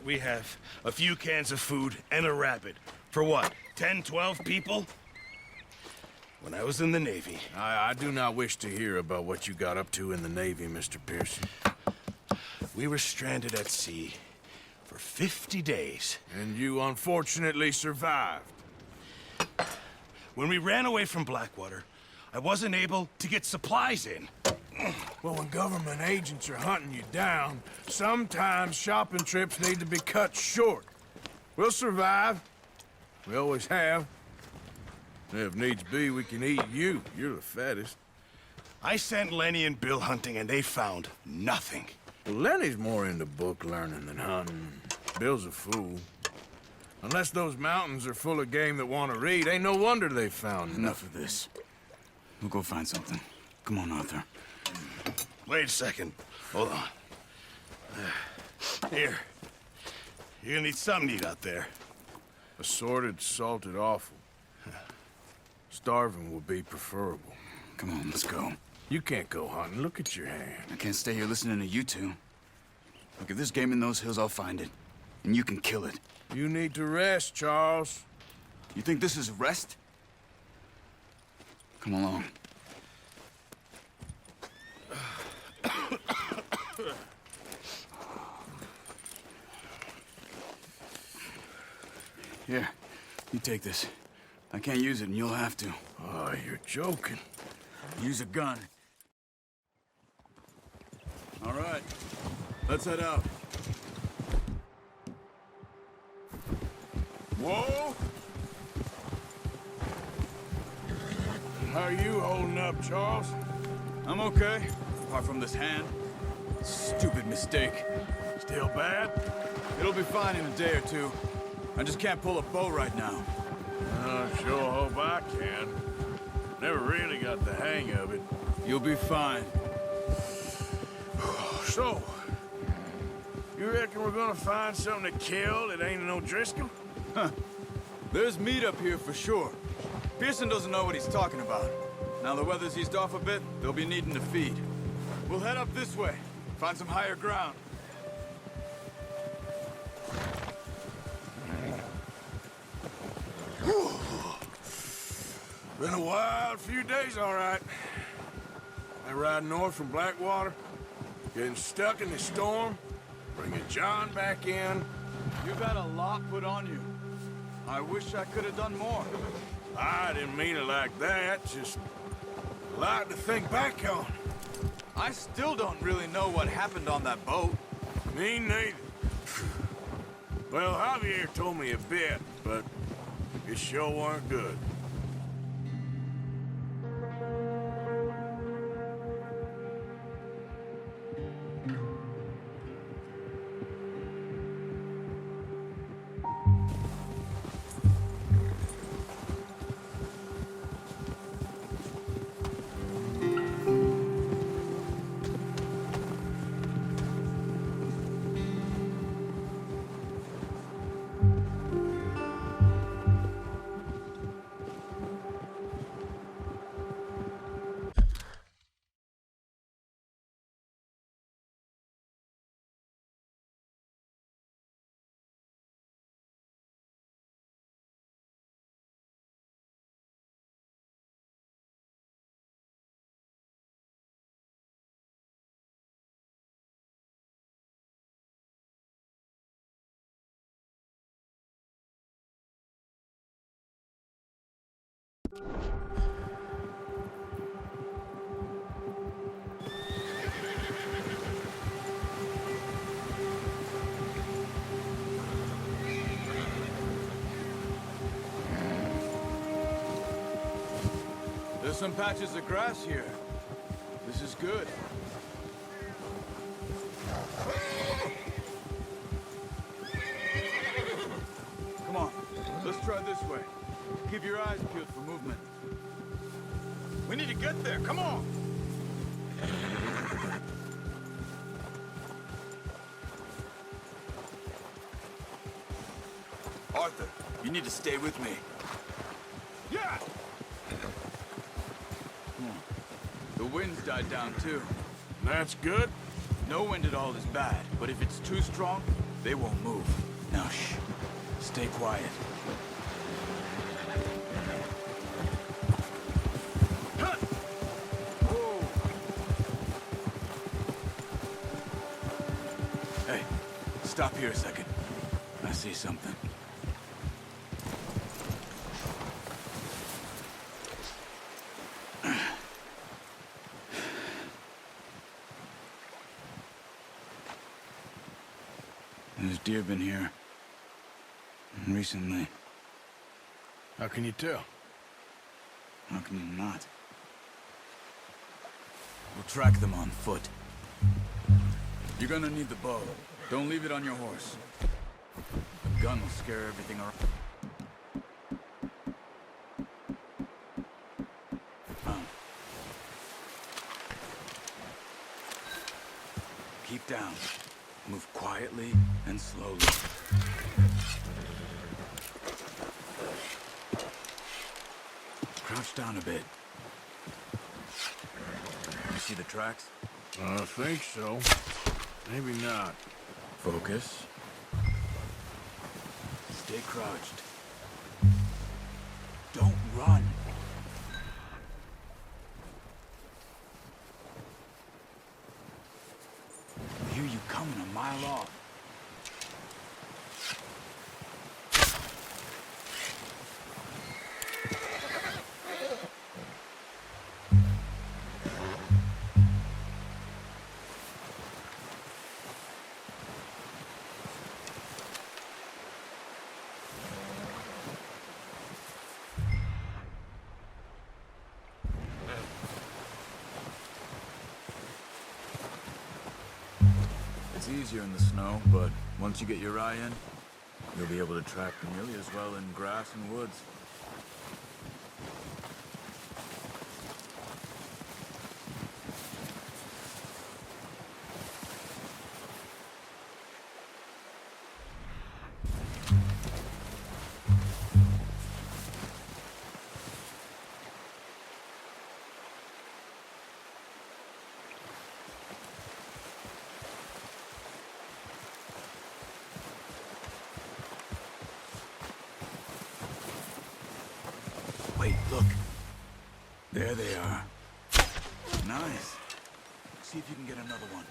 we have a few cans of food and a rabbit. For what, 10, 12 people? When I was in the Navy... I do not wish to hear about what you got up to in the Navy, Mr. Pearson. We were stranded at sea for 50 days. And you unfortunately survived. When we ran away from Blackwater, I wasn't able to get supplies in. Well, when government agents are hunting you down, sometimes shopping trips need to be cut short. We'll survive. We always have. If needs be, we can eat you. You're the fattest. I sent Lenny and Bill hunting, and they found nothing. Well, Lenny's more into book learning than hunting. Bill's a fool. Unless those mountains are full of game that want to read, ain't no wonder they found Enough of this. We'll go find something. Come on, Arthur. Wait a second. Hold on. Here. You're gonna need something to eat out there. Assorted, salted offal. Starving would be preferable. Come on, let's go. You can't go hunting. Look at your hand. I can't stay here listening to you two. Look, if there's game in those hills, I'll find it. And you can kill it. You need to rest, Charles. You think this is rest? Come along. Here, you take this. I can't use it, and you'll have to. Oh, you're joking. Use a gun. All right, let's head out. Whoa! How are you holding up, Charles? I'm okay, apart from this hand. Stupid mistake. Still bad? It'll be fine in a day or two. I just can't pull a bow right now. I sure hope I can. Never really got the hang of it. You'll be fine. So, you reckon we're gonna find something to kill that ain't no Driscoll? Huh. There's meat up here for sure. Pearson doesn't know what he's talking about. Now the weather's eased off a bit, they'll be needing to feed. We'll head up this way, find some higher ground. Been a wild few days, all right. I ride north from Blackwater, getting stuck in the storm, bringing John back in. You've had a lot put on you. I wish I could have done more. I didn't mean it like that, just a lot to think back on. I still don't really know what happened on that boat. Me neither. Well, Javier told me a bit, but it sure weren't good. There's some patches of grass here. This is good. Come on, let's try this way. Keep your eyes peeled for movement. We need to get there, come on! Arthur, you need to stay with me. Yeah! The wind's died down too. That's good. No wind at all is bad, but if it's too strong, They won't move. Now, shh. Stay quiet. Whoa. Hey, stop here a second. I see something. There's deer been here. Recently. How can you tell? How can you not? We'll track them on foot. You're gonna need the bow. Don't leave it on your horse. The gun will scare everything around. Keep down. Move quietly and slowly. Crouch down a bit. You see the tracks? I think so. Maybe not. Focus. Stay crouched. Don't run. I hear you coming a mile off. It's easier in the snow, but once you get your eye in, you'll be able to track nearly as well in grass and woods. Wait, look. There they are. Nice. See if you can get another one.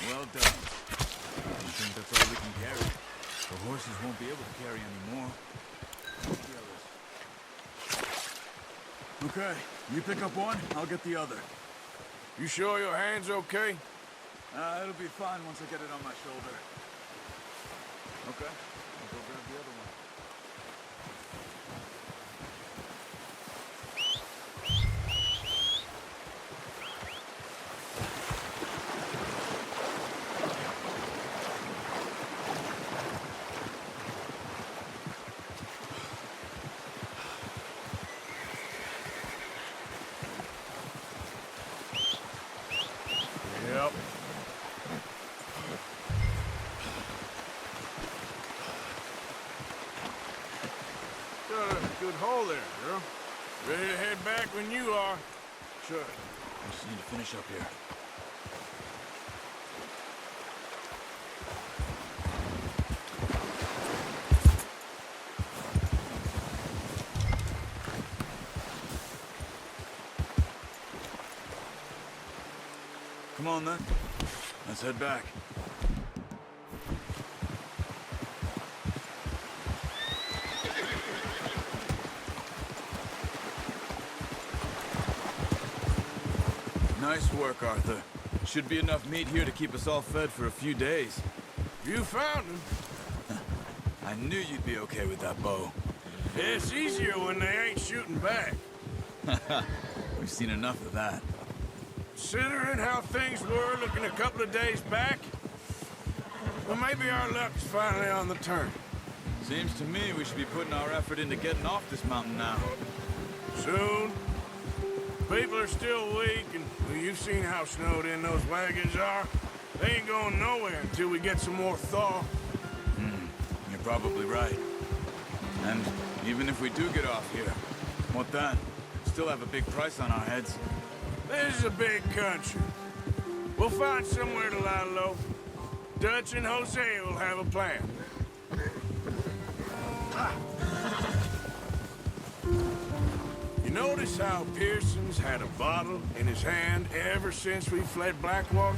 Well done. I think that's all we can carry. The horses won't be able to carry any more. Okay, you pick up one, I'll get the other. You sure your hand's okay? It'll be fine once I get it on my shoulder. Okay, I'll go grab the other one. Yep. Got a good hole there, girl. Ready to head back when you are. Sure. I just need to finish up here. Come on, then. Let's head back. Nice work, Arthur. Should be enough meat here to keep us all fed for a few days. You found him. I knew you'd be okay with that bow. It's easier when they ain't shooting back. We've seen enough of that. Considering how things were looking a couple of days back, Well, maybe our luck's finally on the turn. Seems to me we should be putting our effort into getting off this mountain now. Soon. People are still weak, and well, you've seen how snowed in those wagons are. They ain't going nowhere until we get some more thaw. You're probably right. And even if we do get off here, what then? Still have a big price on our heads. This is a big country. We'll find somewhere to lie low. Dutch and Jose will have a plan. You notice how Pearson's had a bottle in his hand ever since we fled Blackwater?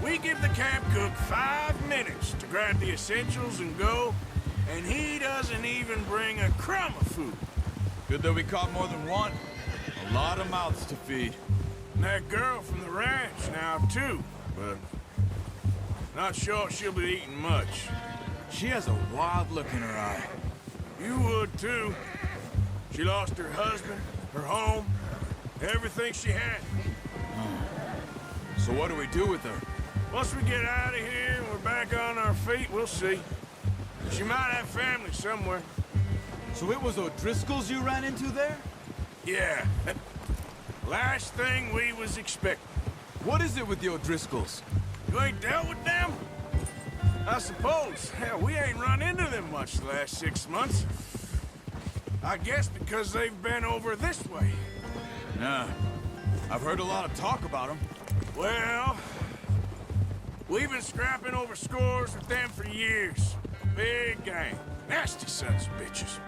We give the camp cook 5 minutes to grab the essentials and go, and he doesn't even bring a crumb of food. Good that we caught more than one. A lot of mouths to feed. And that girl from the ranch now, too, but not sure she'll be eating much. She has a wild look in her eye. You would, too. She lost her husband, her home, everything she had. So what do we do with her? Once we get out of here and we're back on our feet, we'll see. She might have family somewhere. So it was O'Driscoll's you ran into there? Yeah. Last thing we was expecting. What is it with the O'Driscolls? You ain't dealt with them? I suppose. Hell, we ain't run into them much the last 6 months. I guess because they've been over this way. Yeah. I've heard a lot of talk about them. Well, we've been scrapping over scores with them for years. Big gang. Nasty sons of bitches.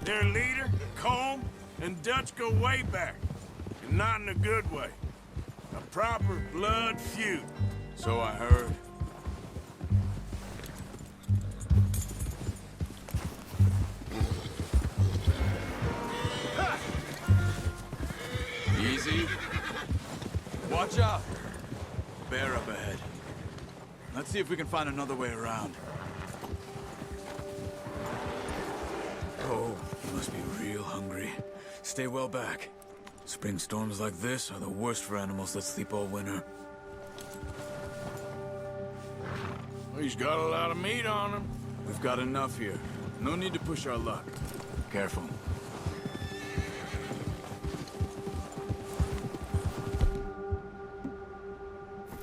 Their leader, Colm, and Dutch go way back. And not in a good way. A proper blood feud. So I heard. Easy. Watch out. Bear up ahead. Let's see if we can find another way around. Oh, you must be real hungry. Stay well back. Spring storms like this are the worst for animals that sleep all winter. He's got a lot of meat on him. We've got enough here. No need to push our luck. Careful.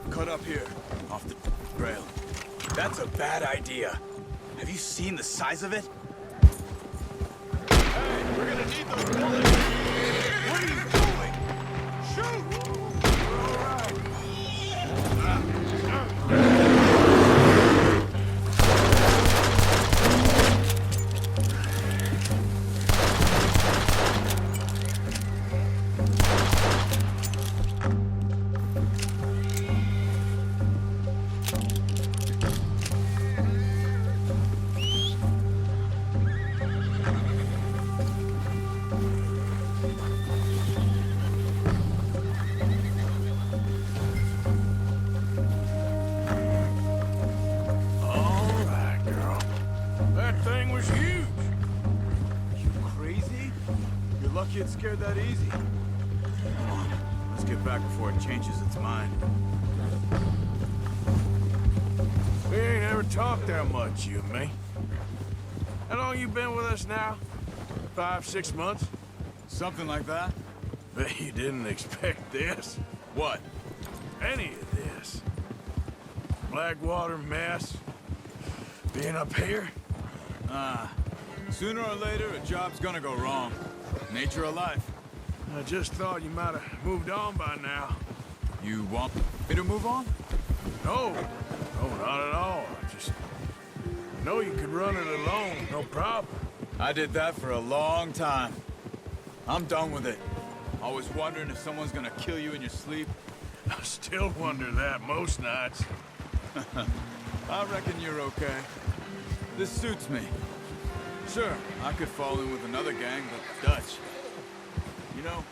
Cut up here, off the trail. That's a bad idea. Have you seen the size of it? Hey, we're gonna need those bullets! What are you doing? Shoot! All right. Lucky it scared that easy. Come on, let's get back before it changes its mind. We ain't ever talked that much, you and me. How long you been with us now? 5, 6 months? Something like that? Bet you didn't expect this. What? Any of this. Blackwater mess. Being up here? Sooner or later, a job's gonna go wrong. Nature of life. I just thought you might have moved on by now. You want me to move on? No. No, not at all. I just know you could run it alone, no problem. I did that for a long time. I'm done with it. Always wondering if someone's gonna kill you in your sleep. I still wonder that most nights. I reckon you're okay. This suits me. Sure, I could fall in with another gang, but Dutch. You know,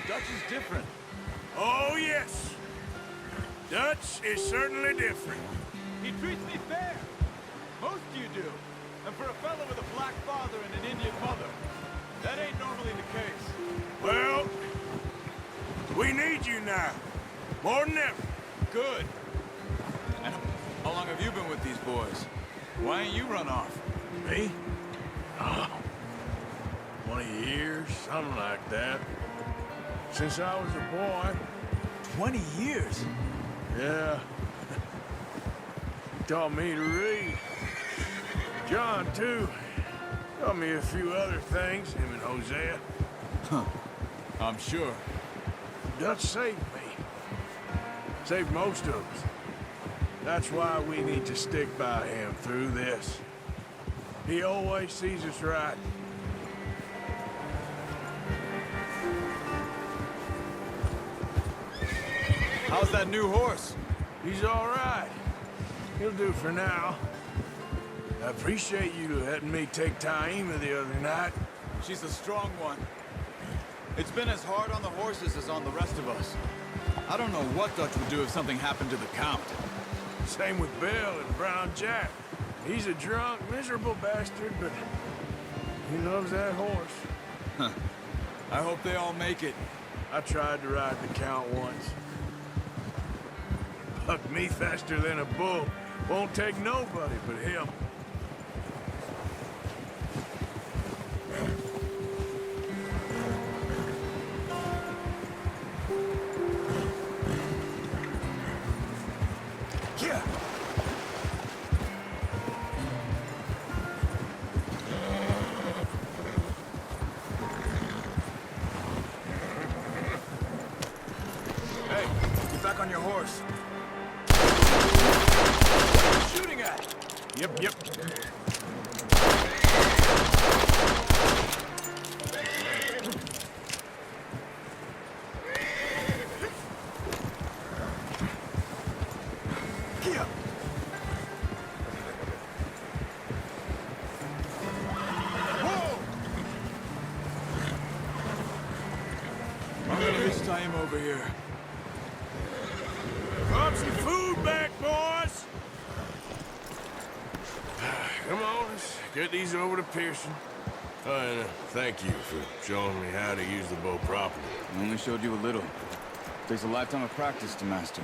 Dutch is different. Oh, yes. Dutch is certainly different. He treats me fair. Most of you do. And for a fellow with a black father and an Indian mother, that ain't normally the case. Well, we need you now. More than ever. Good. And How long have you been with these boys? Why ain't you run off? Me? Oh, 20 years, something like that. Since I was a boy. 20 years? Yeah. He taught me to read. John, too. Taught me a few other things, him and Hosea. I'm sure. Dutch saved me. Saved most of us. That's why we need to stick by him through this. He always sees us right. How's that new horse? He's all right. He'll do for now. I appreciate you letting me take Taima the other night. She's a strong one. It's been as hard on the horses as on the rest of us. I don't know what Dutch would do if something happened to the Count. Same with Bill and Brown Jack. He's a drunk, miserable bastard, but he loves that horse. I hope they all make it. I tried to ride the Count once. Bucked me faster than a bull. Won't take nobody but him. Yeah. Hey, get back on your horse. Shooting at? Yep. Yeah. I'm gonna reach time over here. Brought some food back, boys. Come on, let's get these over to Pearson. And thank you for showing me how to use the bow properly. I only showed you a little. Takes a lifetime of practice to master.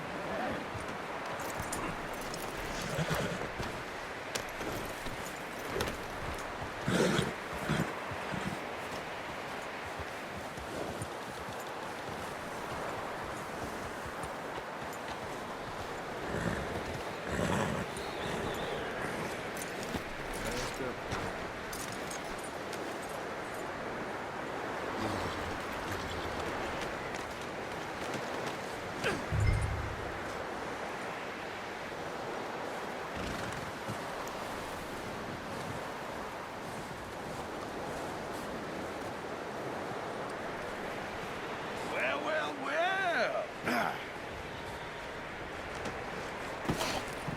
Well.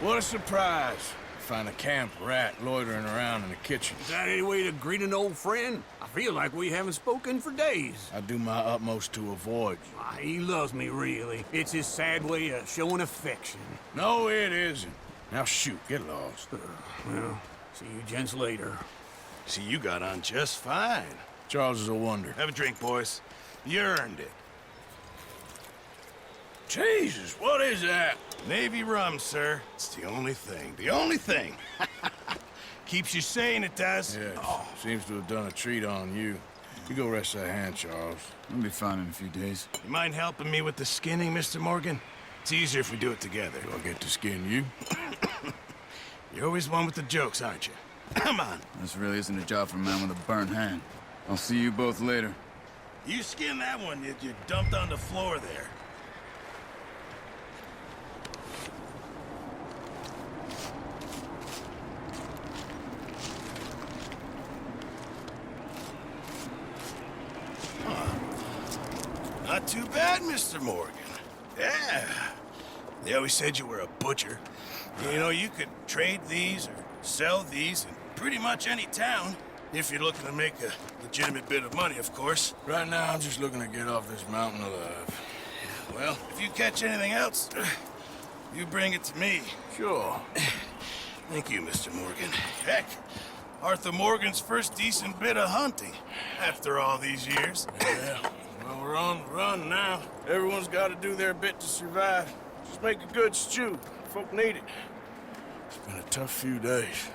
What a surprise. Find a camp rat loitering around in the kitchen. Is that any way to greet an old friend? I feel like we haven't spoken for days. I do my utmost to avoid you. Ah, he loves me, really. It's his sad way of showing affection. No, it isn't. Now shoot, get lost. Well, see you gents later. See, you got on just fine. Charles is a wonder. Have a drink, boys. You earned it. Jesus, what is that? Navy rum, sir. It's the only thing. The only thing. Keeps you sane, it does. Yeah, seems to have done a treat on you. You go rest that hand, Charles. I'll be fine in a few days. You mind helping me with the skinning, Mr. Morgan? It's easier if we do it together. Do I get to skin you? You're always one with the jokes, aren't you? Come on. This really isn't a job for a man with a burnt hand. I'll see you both later. You skin that one you dumped on the floor there. Not too bad, Mr. Morgan. Yeah. They always said you were a butcher. You know, you could trade these or sell these in pretty much any town, if you're looking to make a legitimate bit of money, of course. Right now, I'm just looking to get off this mountain alive. Well, if you catch anything else, you bring it to me. Sure. Thank you, Mr. Morgan. Heck, Arthur Morgan's first decent bit of hunting after all these years. Yeah. Well, we're on the run now. Everyone's got to do their bit to survive. Just make a good stew. Folk need it. It's been a tough few days.